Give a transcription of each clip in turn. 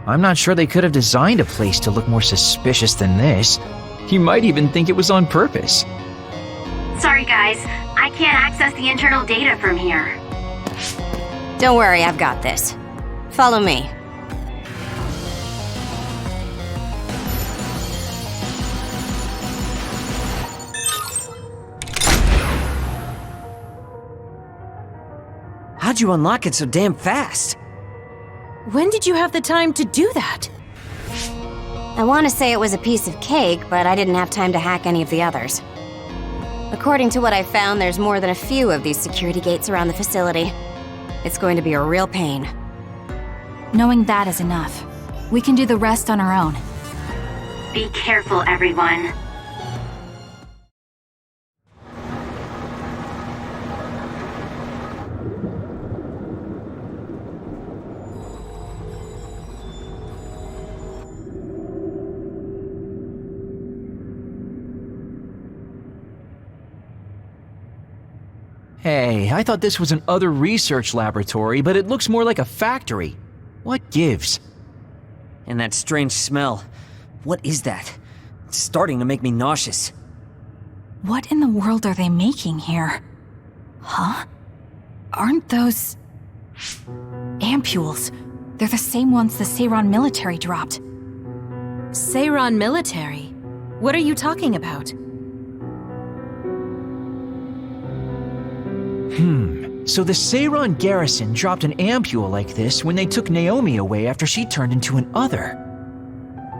I'm not sure they could have designed a place to look more suspicious than this. You might even think it was on purpose. Sorry guys, I can't access the internal data from here. Don't worry, I've got this. Follow me. How'd you unlock it so damn fast? When did you have the time to do that? I want to say it was a piece of cake, but I didn't have time to hack any of the others. According to what I found, there's more than a few of these security gates around the facility. It's going to be a real pain. Knowing that is enough. We can do the rest on our own. Be careful, everyone. Hey, I thought this was an other research laboratory, but it looks more like a factory. What gives? And that strange smell. What is that? It's starting to make me nauseous. What in the world are they making here? Huh? Aren't those... ampules? They're the same ones the Seiran military dropped. Seiran military? What are you talking about? So the Seiran garrison dropped an ampule like this when they took Naomi away after she turned into an other.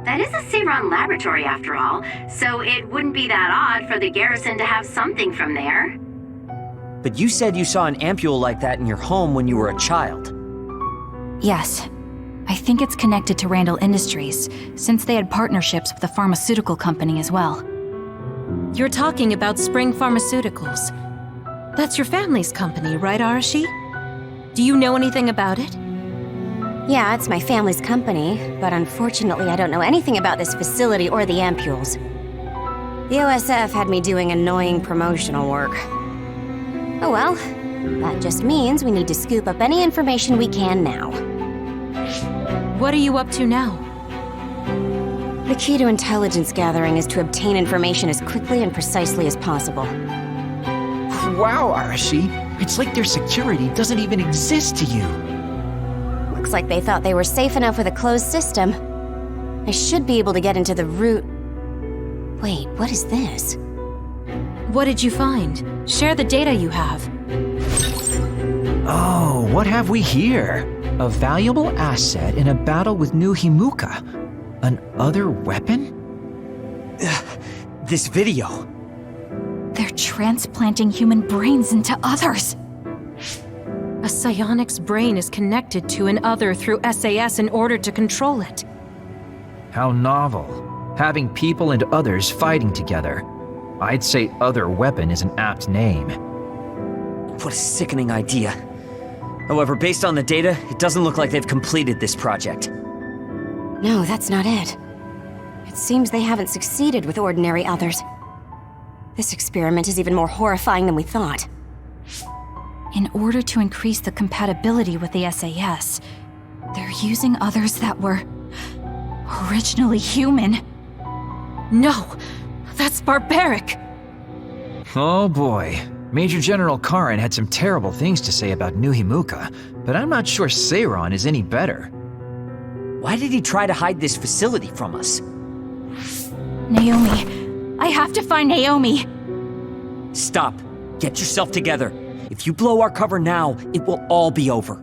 That is a Seiran laboratory after all, so it wouldn't be that odd for the garrison to have something from there. But you said you saw an ampule like that in your home when you were a child. Yes. I think it's connected to Randall Industries, since they had partnerships with a pharmaceutical company as well. You're talking about Spring Pharmaceuticals. That's your family's company, right, Arashi? Do you know anything about it? Yeah, it's my family's company, but unfortunately I don't know anything about this facility or the ampules. The OSF had me doing annoying promotional work. Oh well, that just means we need to scoop up any information we can now. What are you up to now? The key to intelligence gathering is to obtain information as quickly and precisely as possible. Wow, Arashi. It's like their security doesn't even exist to you. Looks like they thought they were safe enough with a closed system. I should be able to get into the root... Wait, what is this? What did you find? Share the data you have. Oh, what have we here? A valuable asset in a battle with New Himuka. An other weapon? This video. They're transplanting human brains into others. A psionic's brain is connected to an other through SAS in order to control it. How novel. Having people and others fighting together. I'd say other weapon is an apt name. What a sickening idea. However, based on the data, it doesn't look like they've completed this project. No, that's not it. It seems they haven't succeeded with ordinary others. This experiment is even more horrifying than we thought. In order to increase the compatibility with the SAS, they're using others that were... originally human. No! That's barbaric! Oh boy. Major General Karin had some terrible things to say about New Himuka, but I'm not sure Seiran is any better. Why did he try to hide this facility from us? Naomi. I have to find Naomi! Stop. Get yourself together. If you blow our cover now, it will all be over.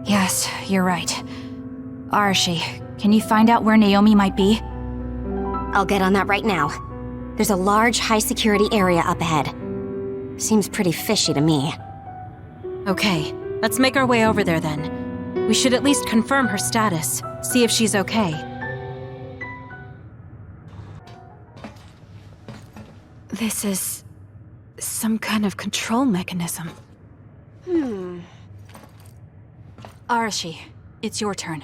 Yes, you're right. Arashi, can you find out where Naomi might be? I'll get on that right now. There's a large, high-security area up ahead. Seems pretty fishy to me. Okay, let's make our way over there then. We should at least confirm her status, see if she's okay. This is... some kind of control mechanism. Arashi, it's your turn.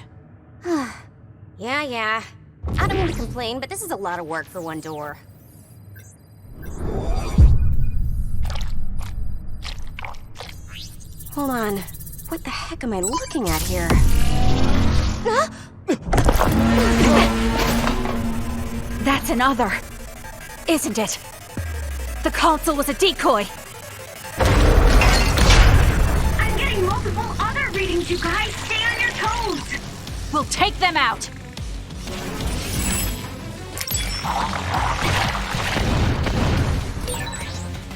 Yeah. I don't mean to complain, but this is a lot of work for one door. Hold on. What the heck am I looking at here? That's another, isn't it? The console was a decoy. I'm getting multiple other readings, you guys. Stay on your toes. We'll take them out.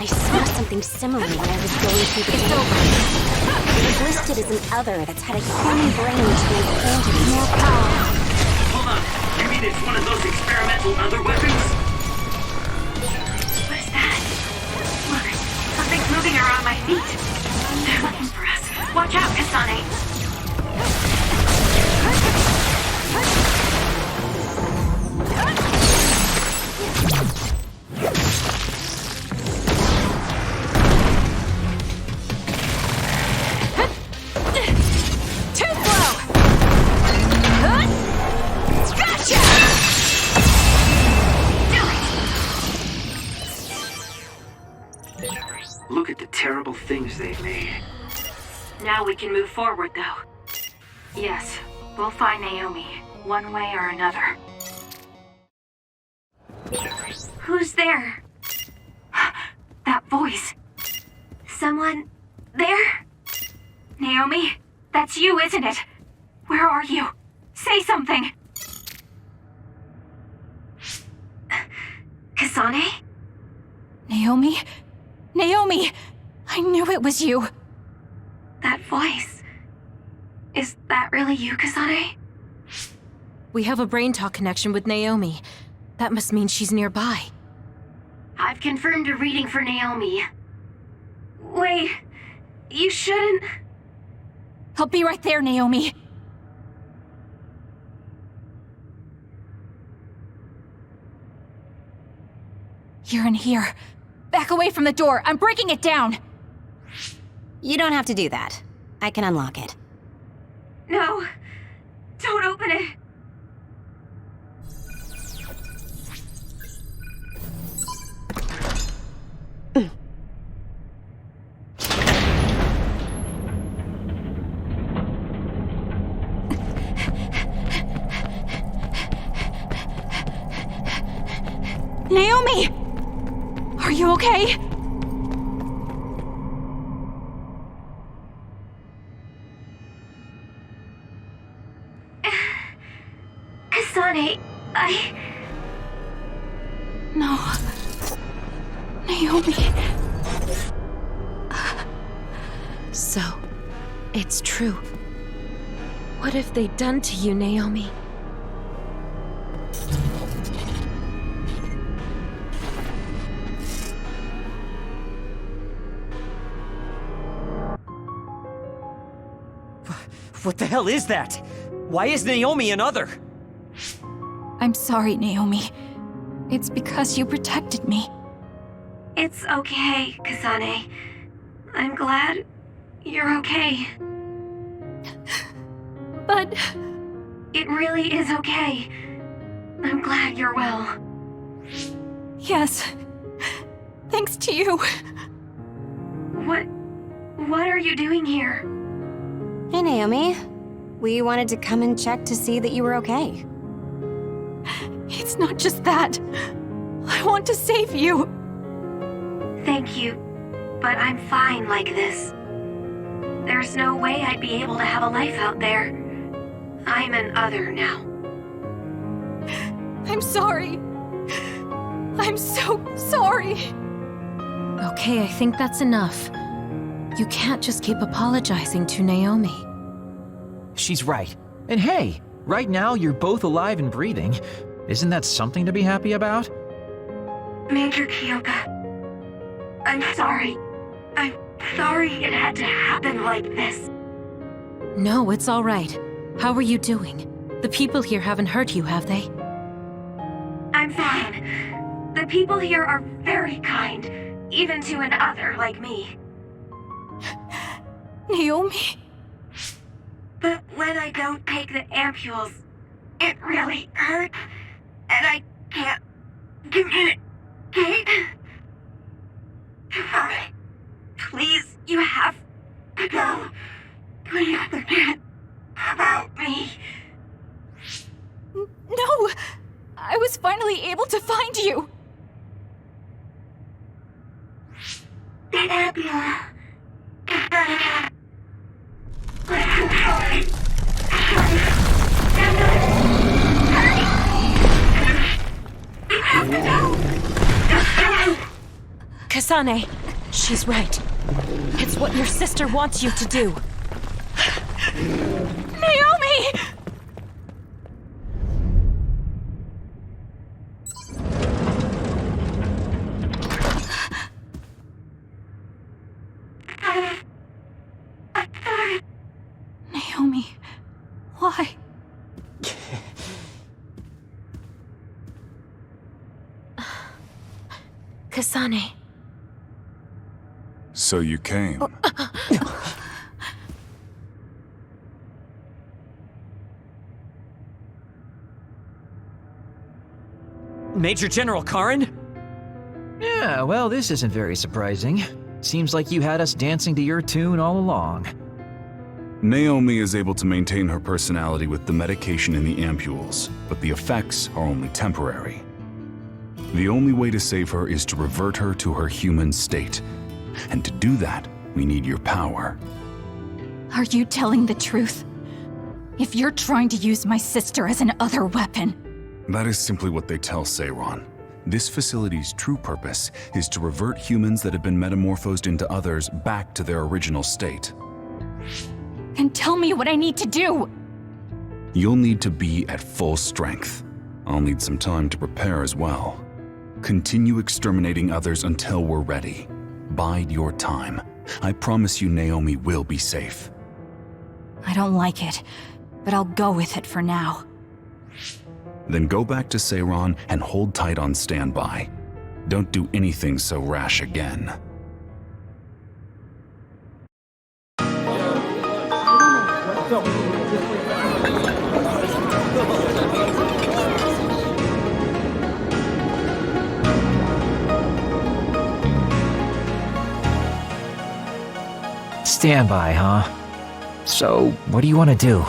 I saw something similar when I was going through the game. It was listed as an other that's had a human brain transplanted into more power. Hold on. You mean it's one of those experimental other weapons? What is that? Look, something's moving around my feet. They're looking for us. Watch out, Kasane. Too slow. Gotcha! Look at the terrible things they've made. Now we can move forward, though. Yes, we'll find Naomi, one way or another. Who's there? That voice. Someone there? Naomi, that's you, isn't it? Where are you? Say something. Kasane? Naomi? Naomi! I knew it was you. That voice. Is that really you, Kasane? We have a brain talk connection with Naomi. That must mean she's nearby. I've confirmed a reading for Naomi. Wait, you shouldn't... I'll be right there, Naomi. You're in here. Back away from the door. I'm breaking it down. You don't have to do that. I can unlock it. No, don't open it. Naomi! Are you okay? Kasane, No. Naomi. So, it's true. What have they done to you, Naomi? What the hell is that? Why is Naomi another? I'm sorry, Naomi. It's because you protected me. It's okay, Kasane. I'm glad you're okay. But... It really is okay. I'm glad you're well. yes. Thanks to you. What are you doing here? Hey, Naomi. We wanted to come and check to see that you were okay. It's not just that. I want to save you. Thank you, but I'm fine like this. There's no way I'd be able to have a life out there. I'm an other now. I'm sorry. I'm so sorry. Okay, I think that's enough. You can't just keep apologizing to Naomi. She's right. And hey, right now you're both alive and breathing. Isn't that something to be happy about? Major Kyoka, I'm sorry. I'm sorry it had to happen like this. No, it's all right. How are you doing? The people here haven't hurt you, have they? I'm fine. The people here are very kind, even to an other like me. Naomi. But when I don't take the ampules, it really hurts, and I can't communicate. Please, you have to go. to find you! The nebula. Kasane, she's right. It's what your sister wants you to do. Naomi! Naomi, why? Kasane. So you came. Major General Karin? Yeah, well, this isn't very surprising. Seems like you had us dancing to your tune all along. Naomi is able to maintain her personality with the medication in the ampules, but the effects are only temporary. The only way to save her is to revert her to her human state. And to do that, we need your power. Are you telling the truth? If you're trying to use my sister as an other weapon... That is simply what they tell Seiron. This facility's true purpose is to revert humans that have been metamorphosed into others back to their original state. Then tell me what I need to do! You'll need to be at full strength. I'll need some time to prepare as well. Continue exterminating others until we're ready. Bide your time. I promise you Naomi will be safe. I don't like it, but I'll go with it for now. Then go back to Seiron and hold tight on standby. Don't do anything so rash again. Standby, huh? So, what do you want to do?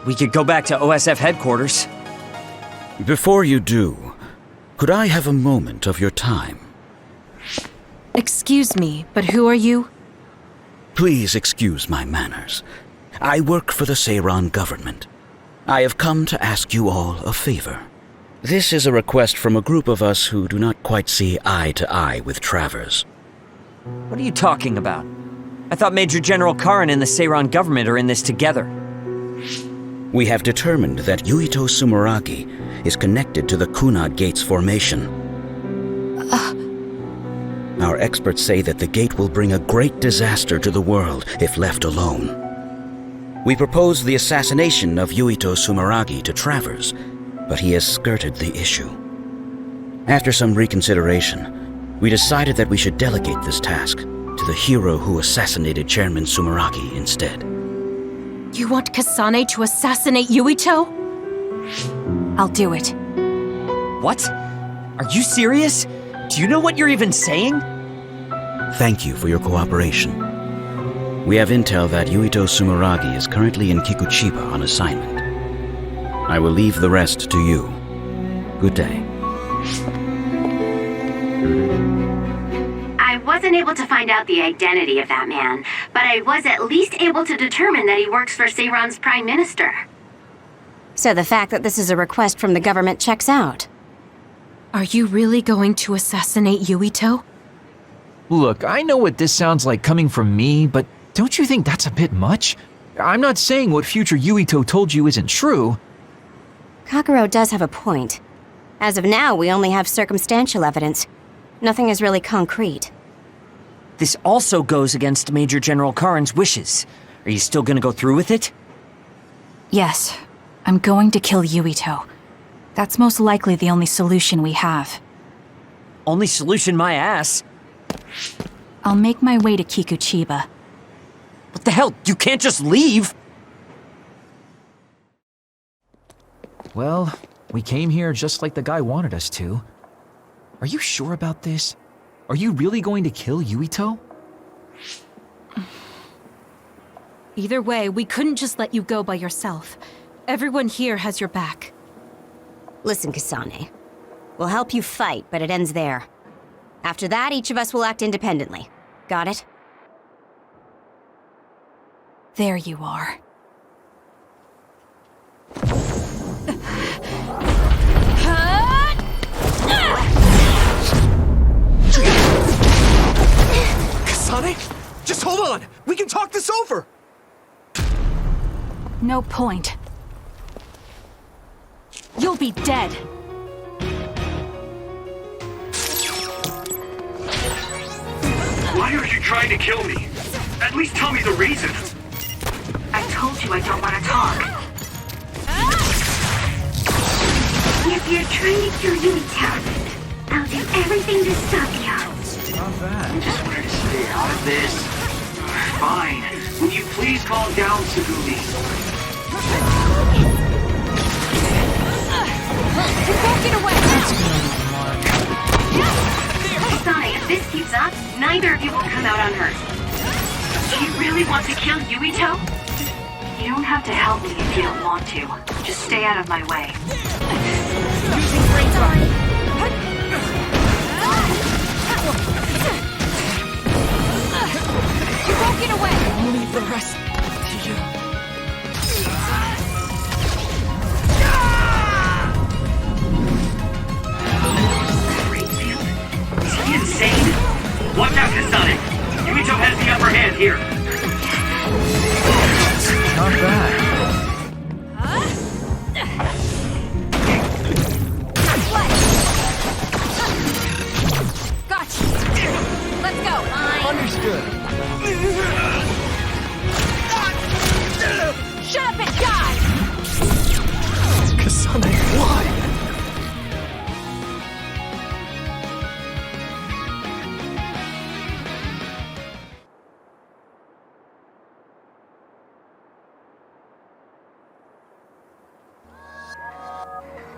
We could go back to OSF headquarters. Before you do, could I have a moment of your time? Excuse me, but who are you? Please excuse my manners. I work for the Seiron government. I have come to ask you all a favor. This is a request from a group of us who do not quite see eye to eye with Travers. What are you talking about? I thought Major General Karin and the Seiron government are in this together. We have determined that Yuito Sumeragi is connected to the Kunad Gates formation. Our experts say that the gate will bring a great disaster to the world if left alone. We proposed the assassination of Yuito Sumeragi to Travers, but he has skirted the issue. After some reconsideration, we decided that we should delegate this task to the hero who assassinated Chairman Sumeragi instead. You want Kasane to assassinate Yuito? I'll do it. What? Are you serious? Do you know what you're even saying? Thank you for your cooperation. We have intel that Yuito Sumeragi is currently in Kikuchiba on assignment. I will leave the rest to you. Good day. I wasn't able to find out the identity of that man, but I was at least able to determine that he works for Seiron's Prime Minister. So the fact that this is a request from the government checks out. Are you really going to assassinate Yuito? Look, I know what this sounds like coming from me, but don't you think that's a bit much? I'm not saying what future Yuito told you isn't true. Kakuro does have a point. As of now, we only have circumstantial evidence. Nothing is really concrete. This also goes against Major General Karin's wishes. Are you still gonna go through with it? Yes, I'm going to kill Yuito. That's most likely the only solution we have. Only solution, my ass. I'll make my way to Kikuchiba. What the hell? You can't just leave! Well, we came here just like the guy wanted us to. Are you sure about this? Are you really going to kill Yuito? Either way, we couldn't just let you go by yourself. Everyone here has your back. Listen, Kasane. We'll help you fight, but it ends there. After that, each of us will act independently. Got it? There you are. Kasane? Just hold on! We can talk this over! No point. You'll be dead. Why are you trying to kill me? At least tell me the reason. I told you I don't want to talk. If you're trying to kill Yuito, I'll do everything to stop you. Not bad. Just wanted to stay out of this. Fine. Will you please calm down, Tsugumi? Don't get away! Kasane, if this keeps up, neither of you will come out unhurt. Do you really want to kill Yuito? You don't have to help me if you don't want to. Just stay out of my way. You won't get away! I'll leave the rest to you. Is he insane? Watch out, Kasane! Yuito has the upper hand here. Not bad. Gotcha! Let's go! Understood. Shut up and die! Kasane, why?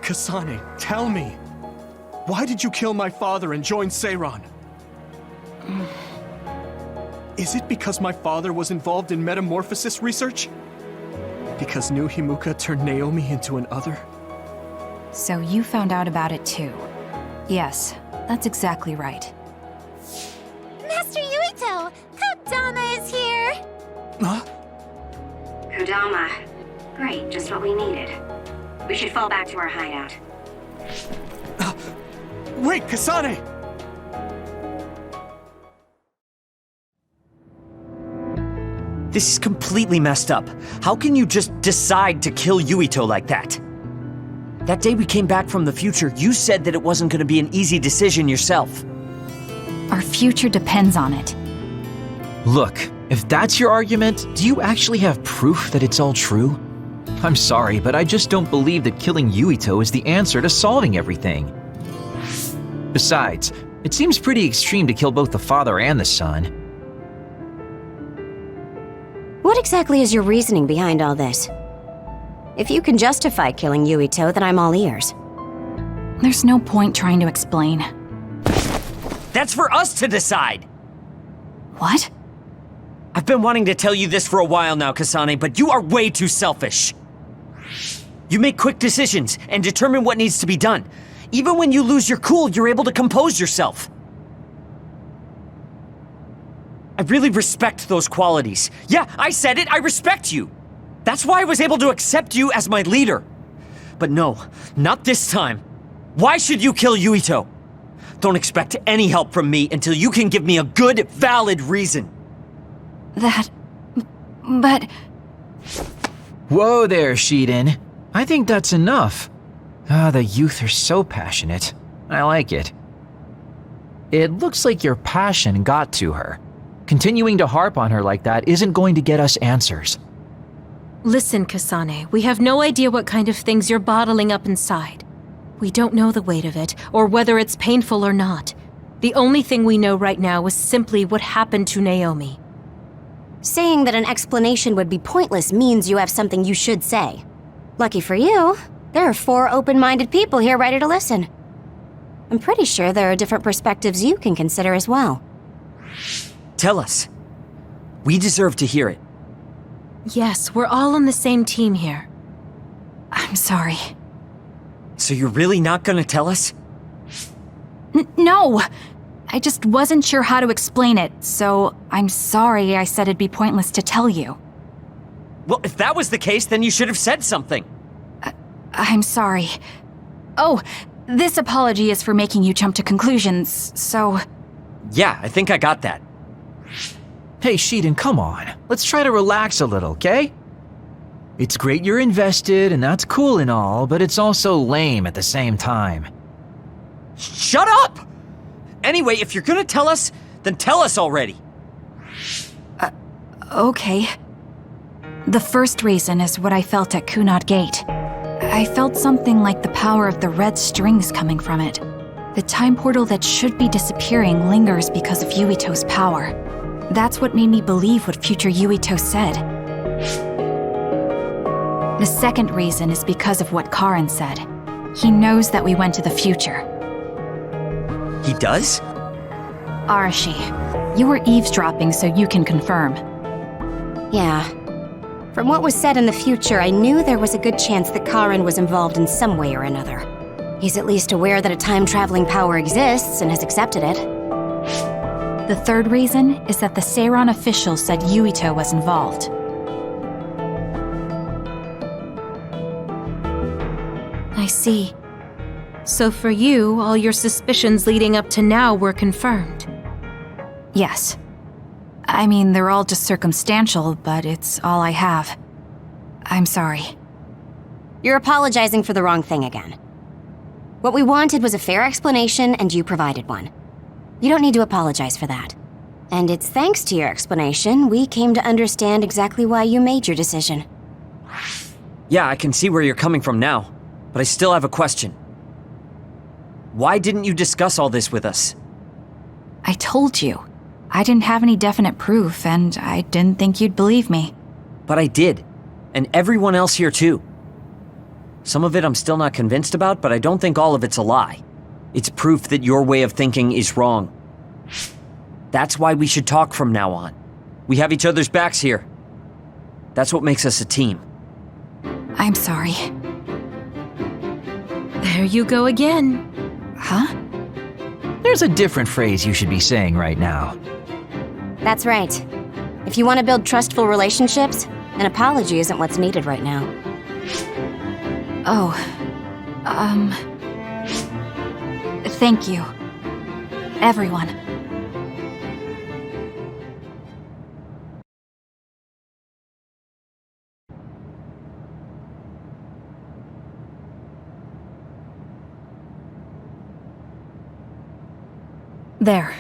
Kasane, tell me. Why did you kill my father and join Seiran? Is it because my father was involved in metamorphosis research? Because New Himuka turned Naomi into an other? So you found out about it too. Yes, that's exactly right. Master Yuito! Kodama is here! Huh? Kodama. Great, just what we needed. We should fall back to our hideout. Wait, Kasane! This is completely messed up. How can you just decide to kill Yuito like that? That day we came back from the future, you said that it wasn't going to be an easy decision yourself. Our future depends on it. Look, if that's your argument, do you actually have proof that it's all true? I'm sorry, but I just don't believe that killing Yuito is the answer to solving everything. Besides, it seems pretty extreme to kill both the father and the son. What exactly is your reasoning behind all this? If you can justify killing Yuito, then I'm all ears. There's no point trying to explain. That's for us to decide! What? I've been wanting to tell you this for a while now, Kasane, but you are way too selfish. You make quick decisions and determine what needs to be done. Even when you lose your cool, you're able to compose yourself. I really respect those qualities. Yeah, I said it, I respect you. That's why I was able to accept you as my leader. But no, not this time. Why should you kill Yuito? Don't expect any help from me until you can give me a good, valid reason. But... Whoa there, Shiden. I think that's enough. The youth are so passionate. I like it. It looks like your passion got to her. Continuing to harp on her like that isn't going to get us answers. Listen, Kasane, we have no idea what kind of things you're bottling up inside. We don't know the weight of it, or whether it's painful or not. The only thing we know right now is simply what happened to Naomi. Saying that an explanation would be pointless means you have something you should say. Lucky for you, there are 4 open-minded people here ready to listen. I'm pretty sure there are different perspectives you can consider as well. Tell us. We deserve to hear it. Yes, we're all on the same team here. I'm sorry. So you're really not gonna tell us? No! I just wasn't sure how to explain it, so I'm sorry I said it'd be pointless to tell you. Well, if that was the case, then you should have said something. I'm sorry. Oh, this apology is for making you jump to conclusions, so... Yeah, I think I got that. Hey, Shiden, come on. Let's try to relax a little, okay? It's great you're invested, and that's cool and all, but it's also lame at the same time. Shut up! Anyway, if you're gonna tell us, then tell us already. Okay. The first reason is what I felt at Kunad Gate. I felt something like the power of the red strings coming from it. The time portal that should be disappearing lingers because of Yuito's power. That's what made me believe what future Yuito said. The second reason is because of what Karin said. He knows that we went to the future. He does? Arashi, you were eavesdropping so you can confirm. Yeah. From what was said in the future, I knew there was a good chance that Karin was involved in some way or another. He's at least aware that a time-traveling power exists and has accepted it. The third reason is that the Seiran official said Yuito was involved. I see. So for you, all your suspicions leading up to now were confirmed. Yes. I mean, they're all just circumstantial, but it's all I have. I'm sorry. You're apologizing for the wrong thing again. What we wanted was a fair explanation, and you provided one. You don't need to apologize for that. And it's thanks to your explanation we came to understand exactly why you made your decision. Yeah, I can see where you're coming from now, but I still have a question. Why didn't you discuss all this with us? I told you. I didn't have any definite proof, and I didn't think you'd believe me. But I did. And everyone else here too. Some of it I'm still not convinced about, but I don't think all of it's a lie. It's proof that your way of thinking is wrong. That's why we should talk from now on. We have each other's backs here. That's what makes us a team. I'm sorry. There you go again. Huh? There's a different phrase you should be saying right now. That's right. If you want to build trustful relationships, an apology isn't what's needed right now. Oh. Thank you. Everyone. There.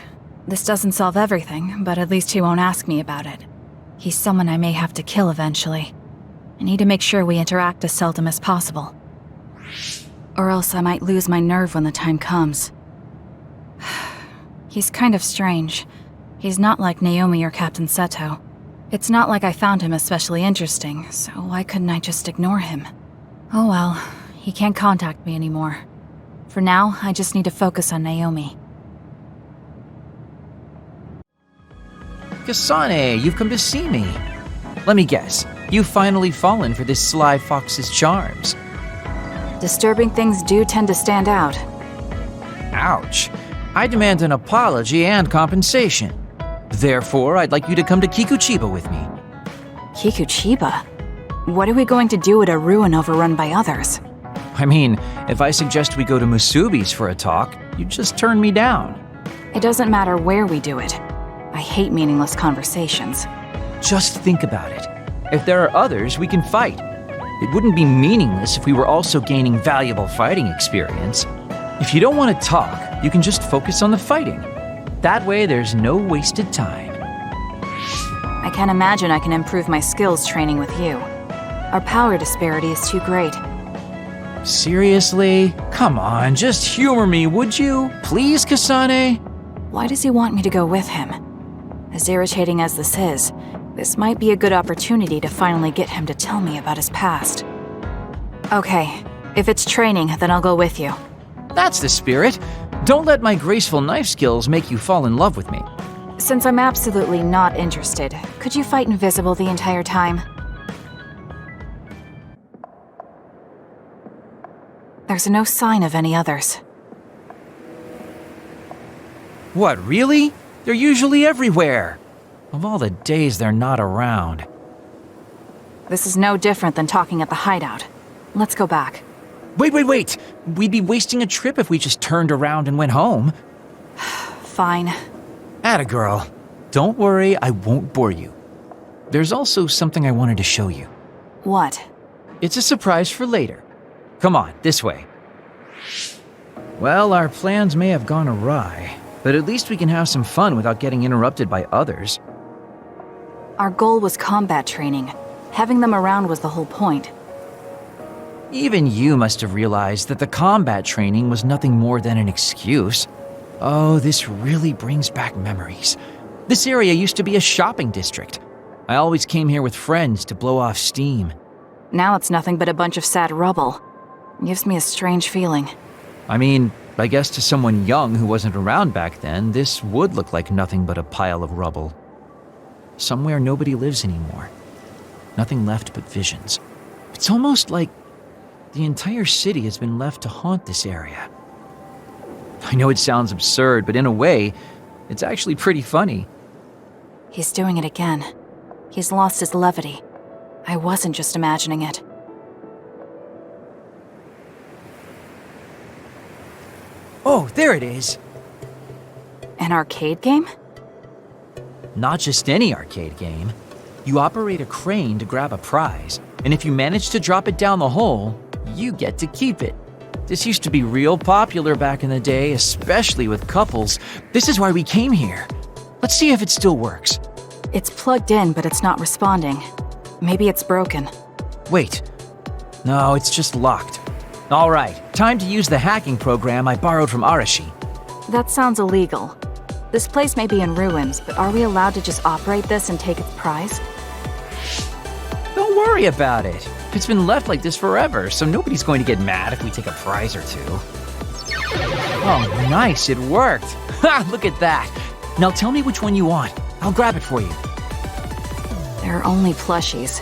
This doesn't solve everything, but at least he won't ask me about it. He's someone I may have to kill eventually. I need to make sure we interact as seldom as possible. Or else I might lose my nerve when the time comes. He's kind of strange. He's not like Naomi or Captain Seto. It's not like I found him especially interesting, so why couldn't I just ignore him? Oh well, he can't contact me anymore. For now, I just need to focus on Naomi. Kasane, you've come to see me. Let me guess, you've finally fallen for this sly fox's charms. Disturbing things do tend to stand out. Ouch. I demand an apology and compensation. Therefore, I'd like you to come to Kikuchiba with me. Kikuchiba? What are we going to do at a ruin overrun by others? I mean, if I suggest we go to Musubi's for a talk, you'd just turn me down. It doesn't matter where we do it. I hate meaningless conversations. Just think about it. If there are others, we can fight. It wouldn't be meaningless if we were also gaining valuable fighting experience. If you don't want to talk, you can just focus on the fighting. That way, there's no wasted time. I can't imagine I can improve my skills training with you. Our power disparity is too great. Seriously? Come on, just humor me, would you? Please, Kasane? Why does he want me to go with him? As irritating as this might be a good opportunity to finally get him to tell me about his past. Okay, if it's training, then I'll go with you. That's the spirit. Don't let my graceful knife skills make you fall in love with me. Since I'm absolutely not interested, could you fight invisible the entire time? There's no sign of any others. What, really? They're usually everywhere. Of all the days they're not around. This is no different than talking at the hideout. Let's go back. Wait! We'd be wasting a trip if we just turned around and went home. Fine. Atta girl. Don't worry, I won't bore you. There's also something I wanted to show you. What? It's a surprise for later. Come on, this way. Well, our plans may have gone awry, but at least we can have some fun without getting interrupted by others. Our goal was combat training. Having them around was the whole point. Even you must have realized that the combat training was nothing more than an excuse. Oh, this really brings back memories. This area used to be a shopping district. I always came here with friends to blow off steam. Now it's nothing but a bunch of sad rubble. Gives me a strange feeling. I mean, I guess to someone young who wasn't around back then, this would look like nothing but a pile of rubble. Somewhere nobody lives anymore. Nothing left but visions. It's almost like the entire city has been left to haunt this area. I know it sounds absurd, but in a way, it's actually pretty funny. He's doing it again. He's lost his levity. I wasn't just imagining it. Oh, there it is. An arcade game? Not just any arcade game. You operate a crane to grab a prize, and if you manage to drop it down the hole, you get to keep it. This used to be real popular back in the day, especially with couples. This is why we came here. Let's see if it still works. It's plugged in, but it's not responding. Maybe it's broken. Wait. No, it's just locked. All right, time to use the hacking program I borrowed from Arashi. That sounds illegal. This place may be in ruins, but are we allowed to just operate this and take its prize? Don't worry about it. It's been left like this forever, so nobody's going to get mad if we take a prize or two. Oh, nice, it worked. Ha, look at that. Now tell me which one you want. I'll grab it for you. There are only plushies.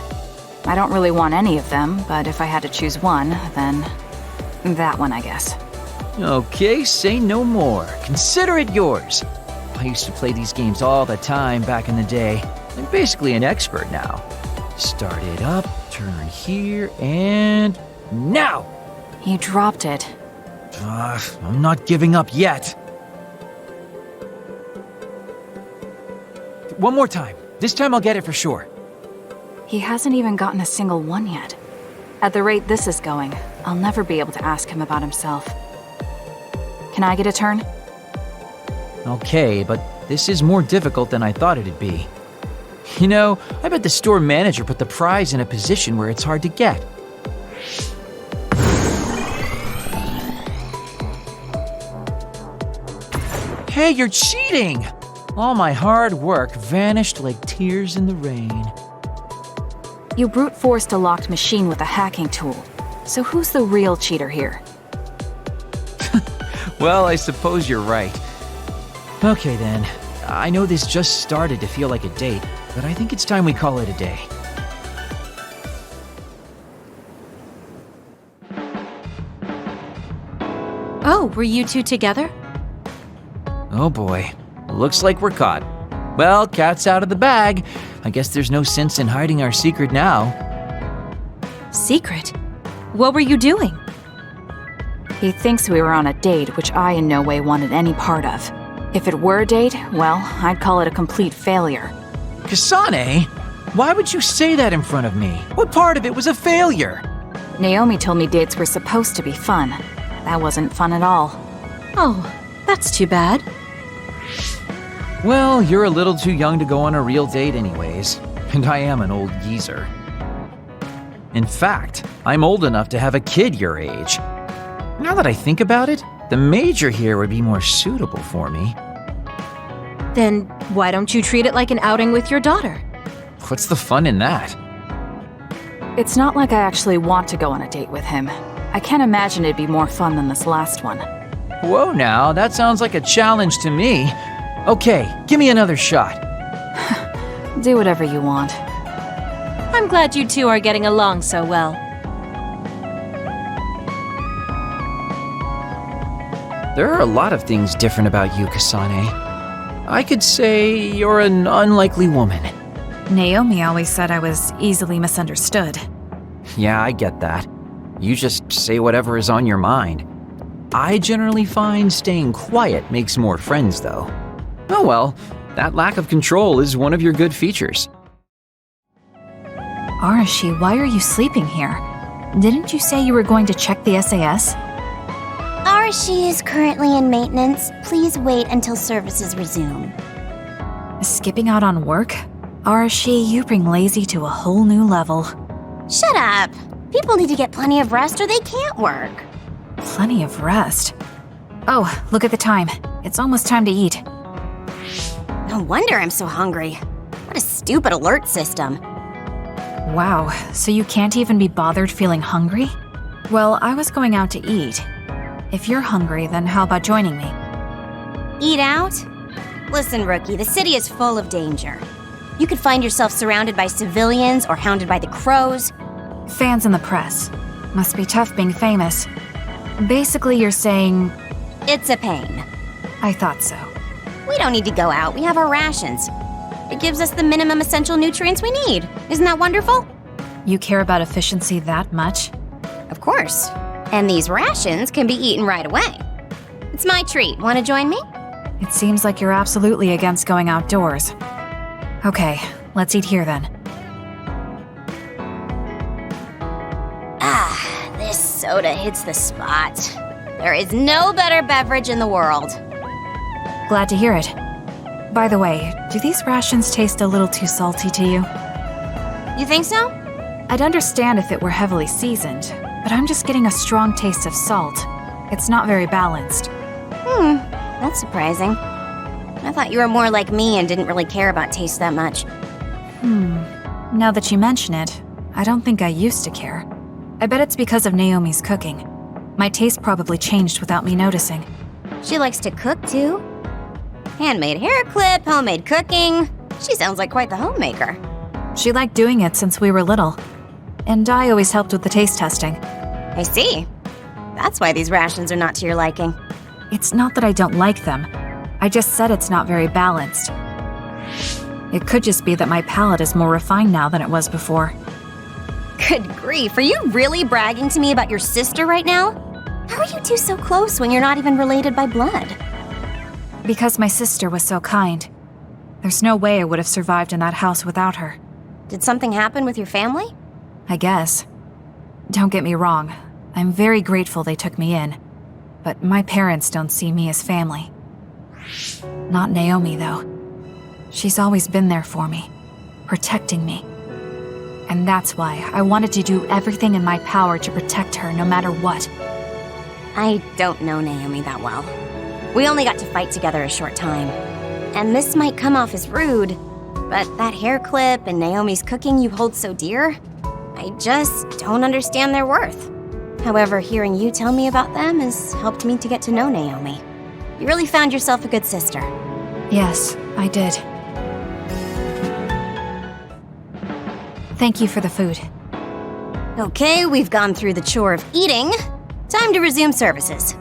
I don't really want any of them, but if I had to choose one, then that one, I guess. Okay, say no more. Consider it yours. I used to play these games all the time back in the day. I'm basically an expert now. Start it up, turn here, and now! You dropped it. I'm not giving up yet. One more time. This time I'll get it for sure. He hasn't even gotten a single one yet. At the rate this is going, I'll never be able to ask him about himself. Can I get a turn? Okay, but this is more difficult than I thought it'd be. You know, I bet the store manager put the prize in a position where it's hard to get. Hey, you're cheating! All my hard work vanished like tears in the rain. You brute forced a locked machine with a hacking tool. So who's the real cheater here? Well, I suppose you're right. Okay then, I know this just started to feel like a date, but I think it's time we call it a day. Oh, were you two together? Oh boy, looks like we're caught. Well, cat's out of the bag. I guess there's no sense in hiding our secret now. Secret? What were you doing? He thinks we were on a date, which I in no way wanted any part of. If it were a date, well, I'd call it a complete failure. Kasane? Why would you say that in front of me? What part of it was a failure? Naomi told me dates were supposed to be fun. That wasn't fun at all. Oh, that's too bad. Well, you're a little too young to go on a real date anyways, and I am an old geezer. In fact, I'm old enough to have a kid your age. Now that I think about it, the major here would be more suitable for me. Then why don't you treat it like an outing with your daughter? What's the fun in that? It's not like I actually want to go on a date with him. I can't imagine it'd be more fun than this last one. Whoa now, that sounds like a challenge to me. Okay, give me another shot. Do whatever you want. I'm glad you two are getting along so well. There are a lot of things different about you, Kasane. I could say you're an unlikely woman. Naomi always said I was easily misunderstood. Yeah, I get that. You just say whatever is on your mind. I generally find staying quiet makes more friends, though. Oh well, that lack of control is one of your good features. Arashi, why are you sleeping here? Didn't you say you were going to check the SAS? Arashi is currently in maintenance. Please wait until services resume. Skipping out on work? Arashi, you bring lazy to a whole new level. Shut up! People need to get plenty of rest or they can't work. Plenty of rest. Oh, look at the time. It's almost time to eat. No wonder I'm so hungry. What a stupid alert system. Wow, so you can't even be bothered feeling hungry? Well, I was going out to eat. If you're hungry, then how about joining me? Eat out? Listen, Rookie, the city is full of danger. You could find yourself surrounded by civilians or hounded by the crows. Fans in the press. Must be tough being famous. Basically, you're saying... It's a pain. I thought so. We don't need to go out. We have our rations. It gives us the minimum essential nutrients we need. Isn't that wonderful? You care about efficiency that much? Of course. And these rations can be eaten right away. It's my treat. Want to join me? It seems like you're absolutely against going outdoors. Okay, let's eat here then. Ah, this soda hits the spot. There is no better beverage in the world. Glad to hear it. By the way, do these rations taste a little too salty to you? You think so? I'd understand if it were heavily seasoned, but I'm just getting a strong taste of salt. It's not very balanced. That's surprising. I thought you were more like me and didn't really care about taste that much. Now that you mention it, I don't think I used to care. I bet it's because of Naomi's cooking. My taste probably changed without me noticing. She likes to cook, too. Handmade hair clip, homemade cooking. She sounds like quite the homemaker. She liked doing it since we were little. And I always helped with the taste testing. I see. That's why these rations are not to your liking. It's not that I don't like them. I just said it's not very balanced. It could just be that my palate is more refined now than it was before. Good grief, are you really bragging to me about your sister right now? How are you two so close when you're not even related by blood? Because my sister was so kind. There's no way I would have survived in that house without her. Did something happen with your family? I guess. Don't get me wrong. I'm very grateful they took me in. But my parents don't see me as family. Not Naomi, though. She's always been there for me, protecting me. And that's why I wanted to do everything in my power to protect her no matter what. I don't know Naomi that well. We only got to fight together a short time. And this might come off as rude, but that hair clip and Naomi's cooking you hold so dear, I just don't understand their worth. However, hearing you tell me about them has helped me to get to know Naomi. You really found yourself a good sister. Yes, I did. Thank you for the food. Okay, we've gone through the chore of eating. Time to resume services.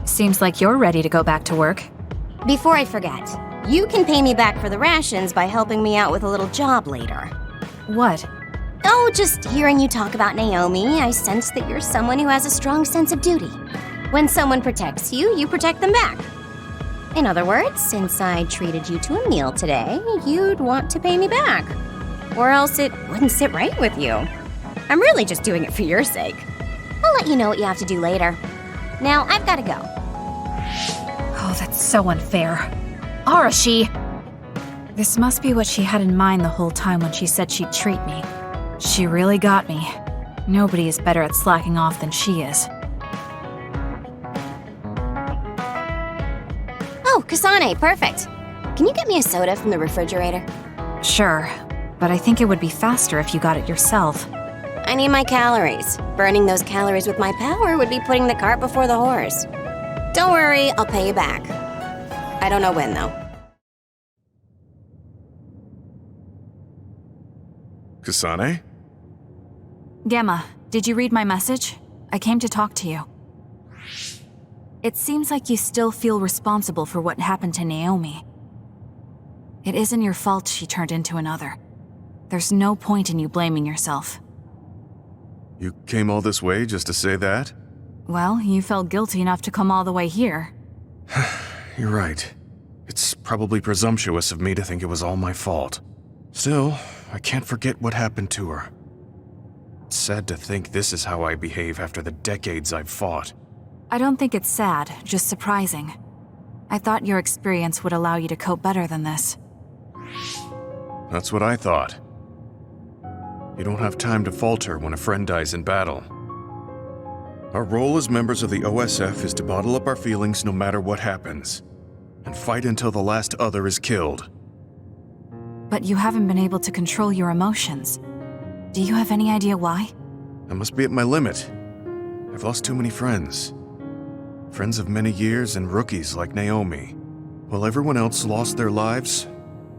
Seems like you're ready to go back to work. Before I forget, you can pay me back for the rations by helping me out with a little job later. What? Oh, just hearing you talk about Naomi, I sense that you're someone who has a strong sense of duty. When someone protects you, you protect them back. In other words, since I treated you to a meal today, you'd want to pay me back. Or else it wouldn't sit right with you. I'm really just doing it for your sake. I'll let you know what you have to do later. Now, I've got to go. Oh, that's so unfair. Arashi! This must be what she had in mind the whole time when she said she'd treat me. She really got me. Nobody is better at slacking off than she is. Oh, Kasane, perfect. Can you get me a soda from the refrigerator? Sure, but I think it would be faster if you got it yourself. I need my calories. Burning those calories with my power would be putting the cart before the horse. Don't worry, I'll pay you back. I don't know when, though. Kasane? Gemma, did you read my message? I came to talk to you. It seems like you still feel responsible for what happened to Naomi. It isn't your fault she turned into another. There's no point in you blaming yourself. You came all this way just to say that? Well, you felt guilty enough to come all the way here. You're right. It's probably presumptuous of me to think it was all my fault. Still, I can't forget what happened to her. It's sad to think this is how I behave after the decades I've fought. I don't think it's sad, just surprising. I thought your experience would allow you to cope better than this. That's what I thought. You don't have time to falter when a friend dies in battle. Our role as members of the OSF is to bottle up our feelings no matter what happens, and fight until the last other is killed. But you haven't been able to control your emotions. Do you have any idea why? I must be at my limit. I've lost too many friends. Friends of many years and rookies like Naomi. While everyone else lost their lives,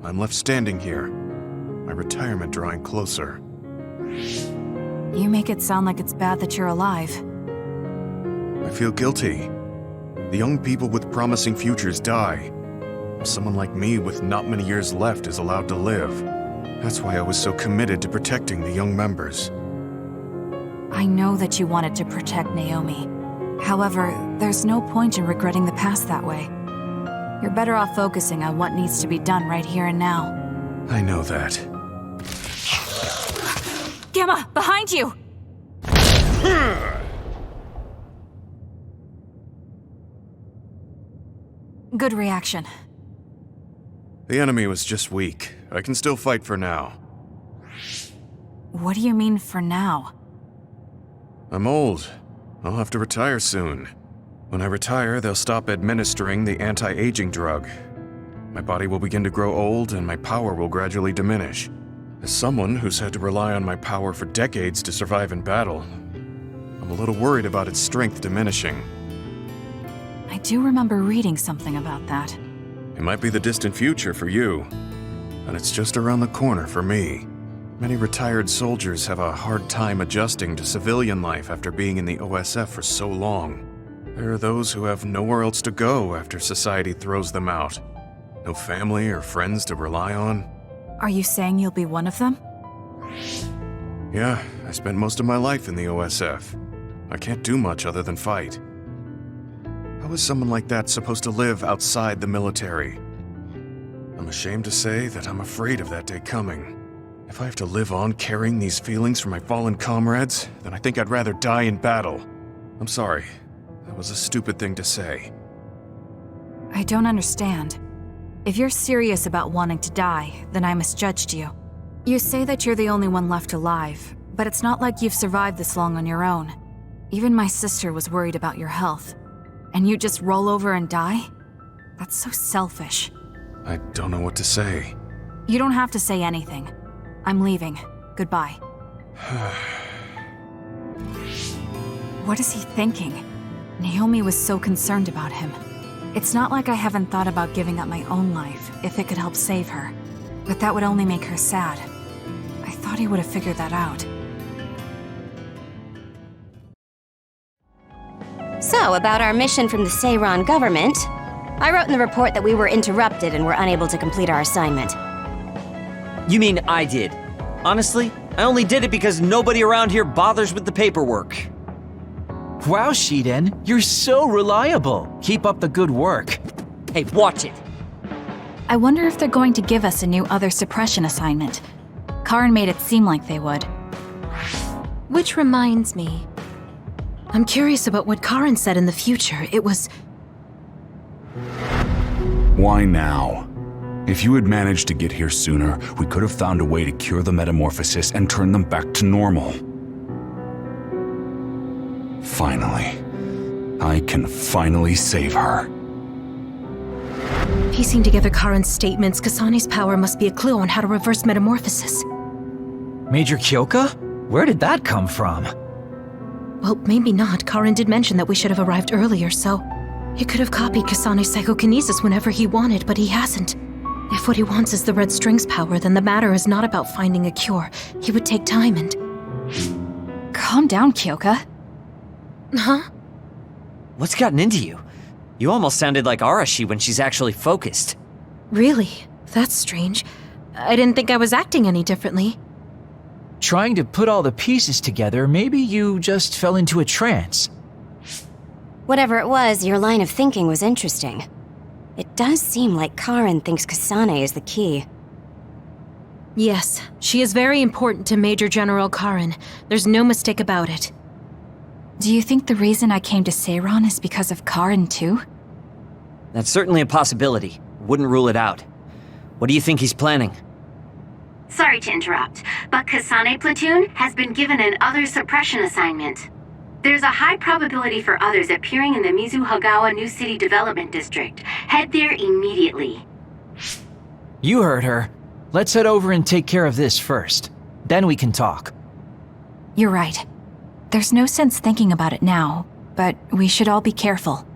I'm left standing here, my retirement drawing closer. You make it sound like it's bad that you're alive. I feel guilty. The young people with promising futures die. Someone like me with not many years left is allowed to live. That's why I was so committed to protecting the young members. I know that you wanted to protect Naomi. However, there's no point in regretting the past that way. You're better off focusing on what needs to be done right here and now. I know that. Gamma, behind you! Good reaction. The enemy was just weak. I can still fight for now. What do you mean for now? I'm old. I'll have to retire soon. When I retire, they'll stop administering the anti-aging drug. My body will begin to grow old and my power will gradually diminish. As someone who's had to rely on my power for decades to survive in battle, I'm a little worried about its strength diminishing. I do remember reading something about that. It might be the distant future for you, but it's just around the corner for me. Many retired soldiers have a hard time adjusting to civilian life after being in the OSF for so long. There are those who have nowhere else to go after society throws them out. No family or friends to rely on. Are you saying you'll be one of them? Yeah, I spent most of my life in the OSF. I can't do much other than fight. How is someone like that supposed to live outside the military? I'm ashamed to say that I'm afraid of that day coming. If I have to live on carrying these feelings for my fallen comrades, then I think I'd rather die in battle. I'm sorry. That was a stupid thing to say. I don't understand. If you're serious about wanting to die, then I misjudged you. You say that you're the only one left alive, but it's not like you've survived this long on your own. Even my sister was worried about your health. And you just roll over and die? That's so selfish. I don't know what to say. You don't have to say anything. I'm leaving. Goodbye. What is he thinking? Naomi was so concerned about him. It's not like I haven't thought about giving up my own life if it could help save her. But that would only make her sad. I thought he would have figured that out. So, about our mission from the Seiran government, I wrote in the report that we were interrupted and were unable to complete our assignment. You mean I did? Honestly, I only did it because nobody around here bothers with the paperwork. Wow, Shiden, you're so reliable. Keep up the good work. Hey, watch it. I wonder if they're going to give us a new other suppression assignment. Karin made it seem like they would. Which reminds me, I'm curious about what Karin said in the future. It was... Why now? If you had managed to get here sooner, we could have found a way to cure the metamorphosis and turn them back to normal. Finally. I can finally save her. Piecing together Karin's statements, Kasane's power must be a clue on how to reverse metamorphosis. Major Kyoka? Where did that come from? Well, maybe not. Karin did mention that we should have arrived earlier, so... He could have copied Kasane's psychokinesis whenever he wanted, but he hasn't. If what he wants is the red string's power, then the matter is not about finding a cure. He would take time and... Calm down, Kyoka. Huh? What's gotten into you? You almost sounded like Arashi when she's actually focused. Really? That's strange. I didn't think I was acting any differently. Trying to put all the pieces together, maybe you just fell into a trance. Whatever it was, your line of thinking was interesting. It does seem like Karen thinks Kasane is the key. Yes, she is very important to Major General Karen. There's no mistake about it. Do you think the reason I came to Seiran is because of Karen too? That's certainly a possibility. Wouldn't rule it out. What do you think he's planning? Sorry to interrupt, but Kasane Platoon has been given an other suppression assignment. There's a high probability for others appearing in the Mizuhagawa New City Development District. Head there immediately. You heard her. Let's head over and take care of this first. Then we can talk. You're right. There's no sense thinking about it now, but we should all be careful.